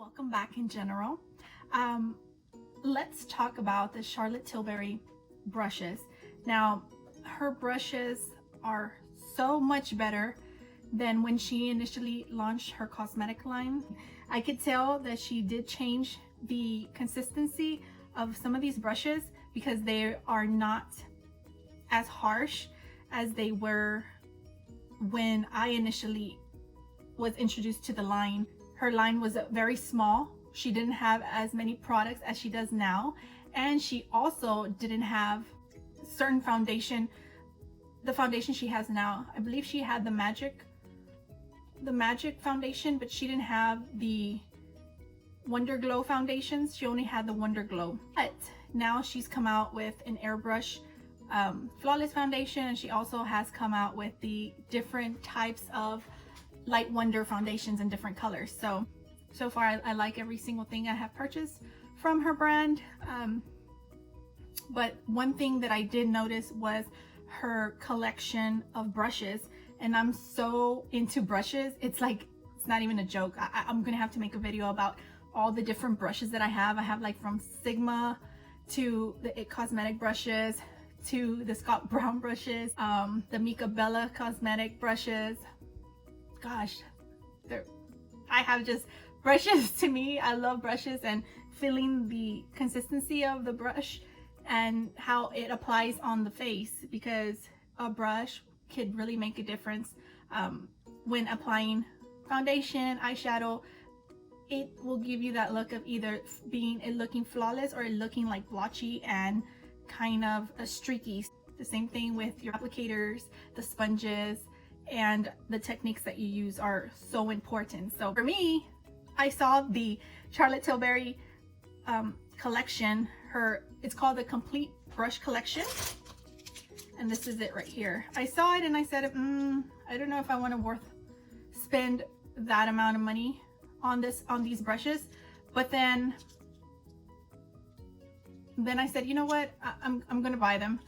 Welcome back in general. Let's talk about the Charlotte Tilbury brushes. Now, her brushes are so much better than when she initially launched her cosmetic line. I could tell that she did change the consistency of some of these brushes because they are not as harsh as they were when I initially was introduced to the line. Her line was very small. She didn't have as many products as she does now. And she also didn't have certain foundation, the foundation she has now. I believe she had the Magic foundation, but she didn't have the Wonder Glow foundations. She only had the Wonder Glow. But now she's come out with an airbrush flawless foundation, and she also has come out with the different types of Light Wonder foundations in different colors. So far I like every single thing I have purchased from her brand. But one thing that I did notice was her collection of brushes, and I'm so into brushes. It's like, it's not even a joke. I'm gonna have to make a video about all the different brushes that I have. I have like from Sigma to the IT Cosmetic brushes to the Scott Brown brushes, the Mika Bella cosmetic brushes. Gosh, I have just brushes. To me, I love brushes, and feeling the consistency of the brush and how it applies on the face, because a brush could really make a difference when applying foundation, eyeshadow. It will give you that look of either it looking flawless or it looking like blotchy and kind of streaky. The same thing with your applicators, the sponges, and the techniques that you use are so important. So for me, I saw the Charlotte Tilbury collection. It's called the Complete Brush Collection, and this is it right here. I saw it and I said, I don't know if I want to spend that amount of money on these brushes. But then I said, you know what, I'm gonna buy them.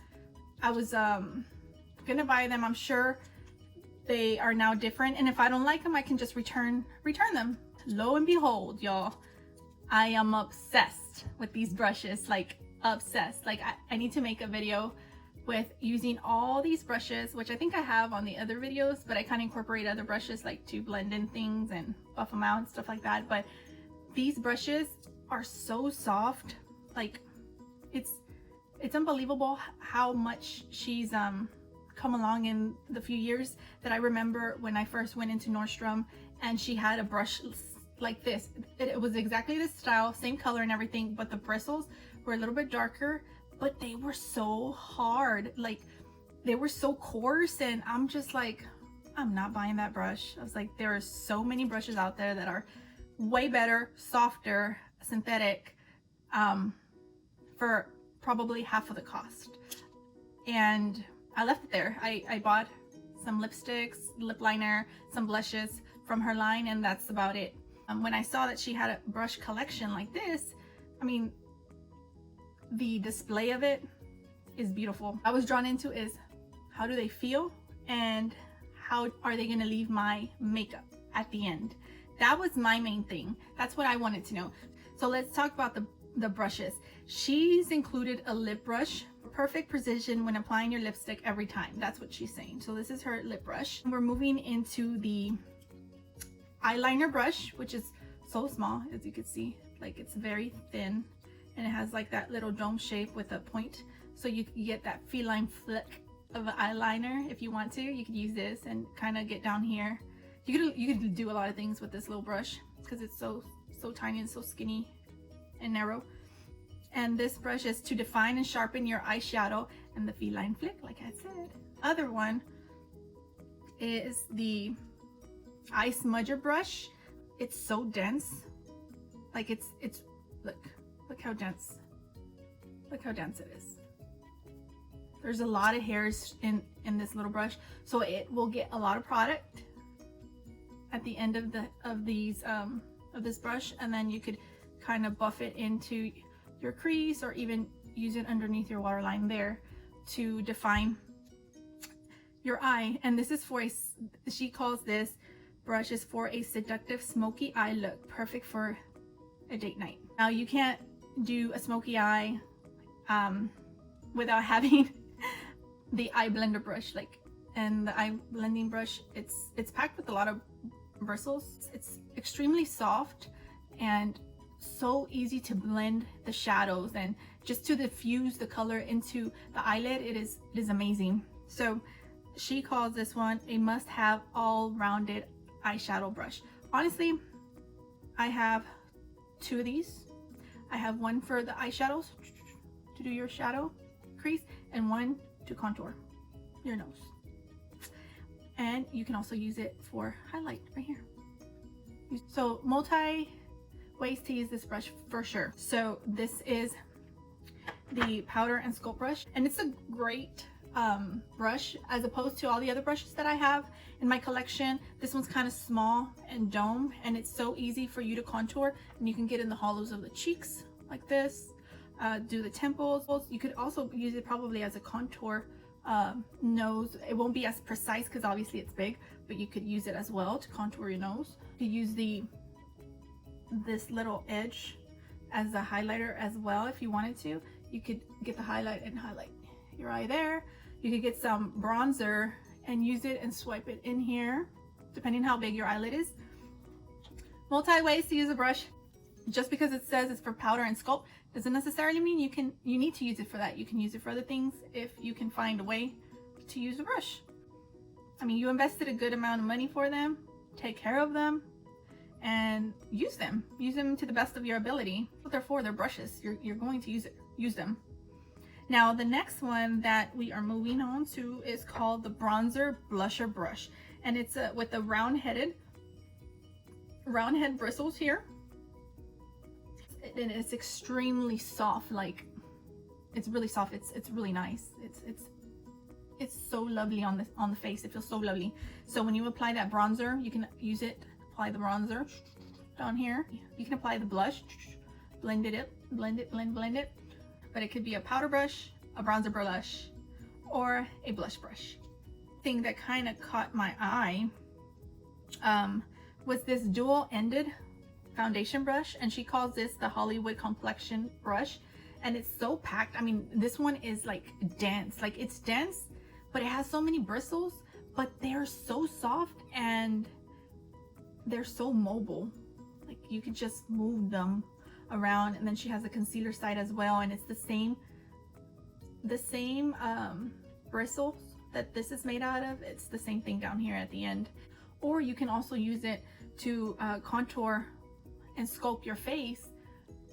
I was gonna buy them. I'm sure they are now different, and if I don't like them, I can just return them. Lo and behold, y'all, I am obsessed with these brushes, like obsessed. Like I need to make a video with using all these brushes, which I think I have on the other videos, but I kind of incorporate other brushes like to blend in things and buff them out and stuff like that. But these brushes are so soft. Like it's unbelievable how much she's come along in the few years that I remember when I first went into Nordstrom and she had a brush like this. It was exactly this style, same color and everything, but the bristles were a little bit darker, but they were so hard. Like they were so coarse, and I'm just like, I'm not buying that brush. I was like, there are so many brushes out there that are way better, softer, synthetic, for probably half of the cost. And I left it there. I bought some lipsticks, lip liner, some blushes from her line, and that's about it. When I saw that she had a brush collection like this, I mean, the display of it is beautiful. I was drawn into is how do they feel, and how are they gonna leave my makeup at the end? That was my main thing. That's what I wanted to know. So let's talk about the brushes. She's included a lip brush, perfect precision when applying your lipstick every time. That's what she's saying. So this is her lip brush. We're moving into the eyeliner brush, which is so small, as you can see. Like it's very thin, and it has like that little dome shape with a point, so you get that feline flick of an eyeliner. If you want to, you could use this and kind of get down here. You could do a lot of things with this little brush because it's so tiny and so skinny and narrow. And this brush is to define and sharpen your eyeshadow and the feline flick, like I said. Other one is the eye smudger brush. It's so dense. Like it's look how dense. Look how dense it is. There's a lot of hairs in this little brush, so it will get a lot of product at the end of this brush, and then you could kind of buff it into your crease, or even use it underneath your waterline there to define your eye. And this is for she calls this brush is for a seductive smoky eye look, perfect for a date night. Now you can't do a smoky eye without having the eye blender brush. Like, and the eye blending brush, it's packed with a lot of bristles. It's extremely soft and so easy to blend the shadows and just to diffuse the color into the eyelid. It is amazing. So she calls this one a must-have all-rounded eyeshadow brush. Honestly, I have 2 of these. I have one for the eyeshadows to do your shadow crease and one to contour your nose. And you can also use it for highlight right here. So multi ways to use this brush for sure. So this is the powder and sculpt brush, and it's a great brush as opposed to all the other brushes that I have in my collection. This one's kind of small and dome, and it's so easy for you to contour, and you can get in the hollows of the cheeks like this, do the temples. You could also use it probably as a contour nose. It won't be as precise because obviously it's big, but you could use it as well to contour your nose. You could use this little edge as a highlighter as well if you wanted to. You could get the highlight and highlight your eye there. You could get some bronzer and use it and swipe it in here, depending how big your eyelid is. Multi ways to use a brush. Just because it says it's for powder and sculpt doesn't necessarily mean you need to use it for that. You can use it for other things if you can find a way to use a brush. I mean, you invested a good amount of money for them. Take care of them and use them. Use them to the best of your ability. What they're for, they're brushes. You're going to use them. Now the next one that we are moving on to is called the Bronzer Blusher Brush, and it's with the round head bristles here, and it's extremely soft. Like, it's really soft. It's really nice. It's so lovely on the face. It feels so lovely. So when you apply that bronzer, you can use it. Apply the bronzer down here. You can apply the blush, blend it. But it could be a powder brush, a bronzer brush, or a blush brush. Thing that kind of caught my eye was this dual-ended foundation brush, and she calls this the Hollywood Complexion Brush, and it's so packed. I mean, this one is like dense. Like, it's dense, but it has so many bristles, but they're so soft and they're so mobile. Like, you could just move them around. And then she has a concealer side as well, and it's the same bristles that this is made out of. It's the same thing down here at the end. Or you can also use it to contour and sculpt your face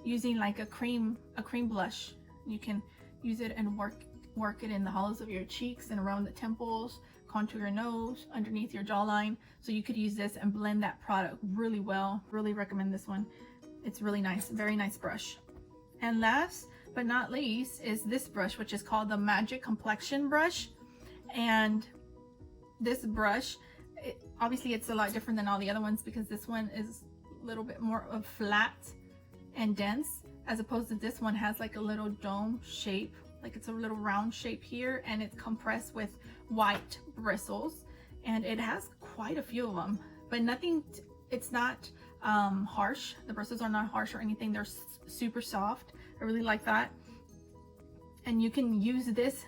using like a cream blush. You can use it and work it in the hollows of your cheeks and around the temples, contour your nose, underneath your jawline. So you could use this and blend that product really well. Really recommend this one. It's really nice, very nice brush. And last but not least is this brush, which is called the Magic Complexion Brush. And this brush, obviously it's a lot different than all the other ones because this one is a little bit more of flat and dense, as opposed to this one has like a little dome shape, like it's a little round shape here, and it's compressed with white bristles, and it has quite a few of them, but nothing, it's not harsh. The bristles are not harsh or anything. They're super soft. I really like that. And you can use this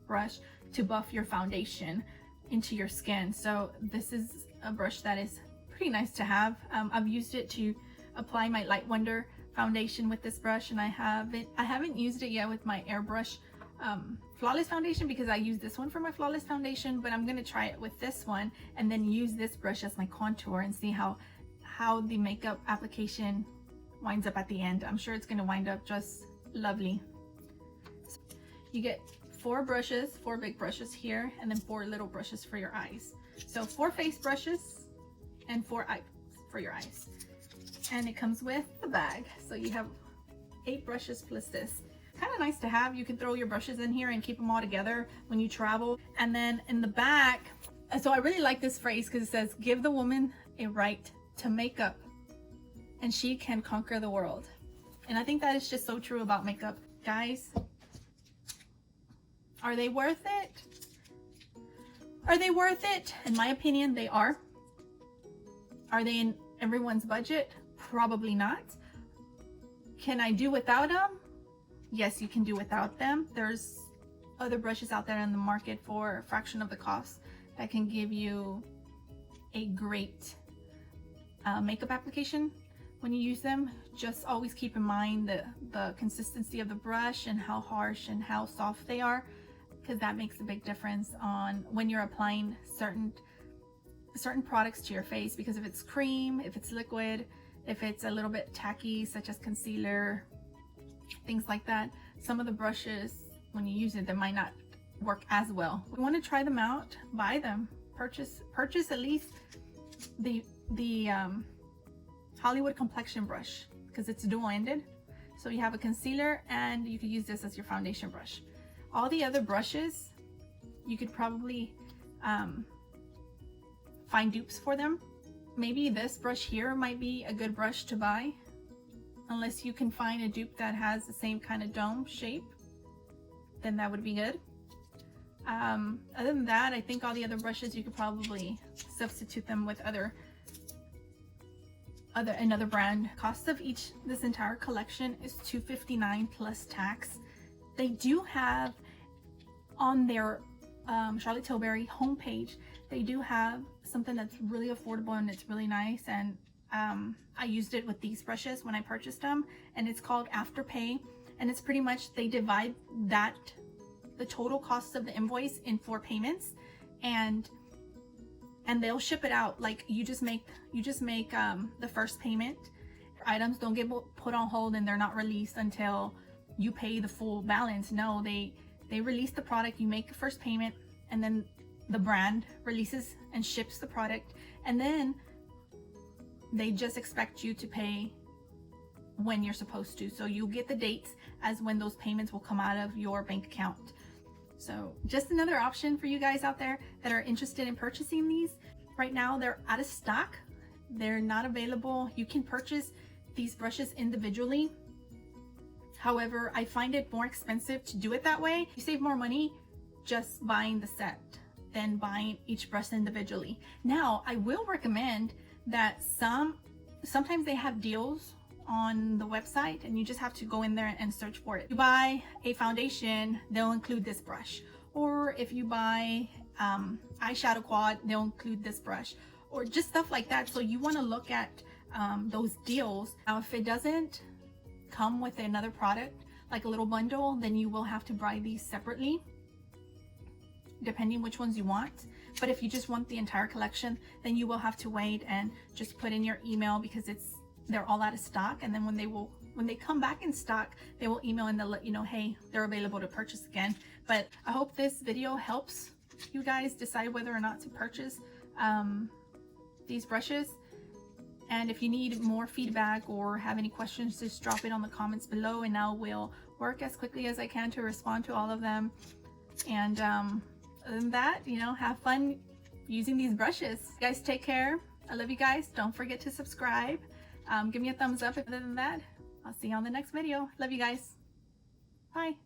brush to buff your foundation into your skin. So this is a brush that is pretty nice to have. I've used it to apply my Light Wonder foundation with this brush, and I haven't used it yet with my airbrush Flawless foundation because I use this one for my Flawless foundation, but I'm gonna try it with this one and then use this brush as my contour and see how the makeup application winds up at the end. I'm sure it's going to wind up just lovely. So you get 4 brushes, 4 big brushes here, and then 4 little brushes for your eyes. So 4 face brushes and 4 eye for your eyes. And it comes with the bag. So you have 8 brushes plus this. Kind of nice to have. You can throw your brushes in here and keep them all together when you travel. And then in the back, so I really like this phrase because it says, "Give the woman a right to makeup and she can conquer the world." And I think that is just so true about makeup. Guys, are they worth it? Are they worth it? In my opinion, they are. Are they in everyone's budget? Probably not. Can I do without them? Yes, you can do without them. There's other brushes out there in the market for a fraction of the cost that can give you a great makeup application when you use them. Just always keep in mind the consistency of the brush and how harsh and how soft they are, because that makes a big difference on when you're applying certain products to your face. Because if it's cream, if it's liquid, if it's a little bit tacky, such as concealer, things like that, some of the brushes, when you use it, they might not work as well. We want to try them out, buy them, purchase at least the Hollywood complexion brush, because it's dual-ended. So you have a concealer and you could use this as your foundation brush. All the other brushes, you could probably find dupes for them. Maybe this brush here might be a good brush to buy, unless you can find a dupe that has the same kind of dome shape, then that would be good. Other than that, I think all the other brushes you could probably substitute them with another brand. Cost of this entire collection is $259 plus tax. They do have on their Charlotte Tilbury homepage, they do have something that's really affordable and it's really nice, and I used it with these brushes when I purchased them, and it's called Afterpay, and it's pretty much they divide the total cost of the invoice in 4 payments, and they'll ship it out. Like you just make the first payment. Items don't get put on hold and they're not released until you pay the full balance. No, they release the product, you make the first payment, and then the brand releases and ships the product, and then they just expect you to pay when you're supposed to. So you get the dates as when those payments will come out of your bank account. So just another option for you guys out there that are interested in purchasing these. Right now they're out of stock. They're not available. You can purchase these brushes individually. However, I find it more expensive to do it that way. You save more money just buying the set than buying each brush individually. Now, I will recommend that sometimes they have deals on the website and you just have to go in there and search for it. You buy a foundation, they'll include this brush. Or if you buy eyeshadow quad, they'll include this brush, or just stuff like that. So you want to look at those deals. Now, if it doesn't come with another product, like a little bundle, then you will have to buy these separately, depending which ones you want. But if you just want the entire collection, then you will have to wait and just put in your email, because they're all out of stock. And then when they come back in stock, they will email and they'll let you know, hey, they're available to purchase again. But I hope this video helps you guys decide whether or not to purchase these brushes. And if you need more feedback or have any questions, just drop it on the comments below, and I will work as quickly as I can to respond to all of them. And other than that, have fun using these brushes. You guys take care. I love you guys. Don't forget to subscribe. Give me a thumbs up. Other than that, I'll see you on the next video. Love you guys. Bye.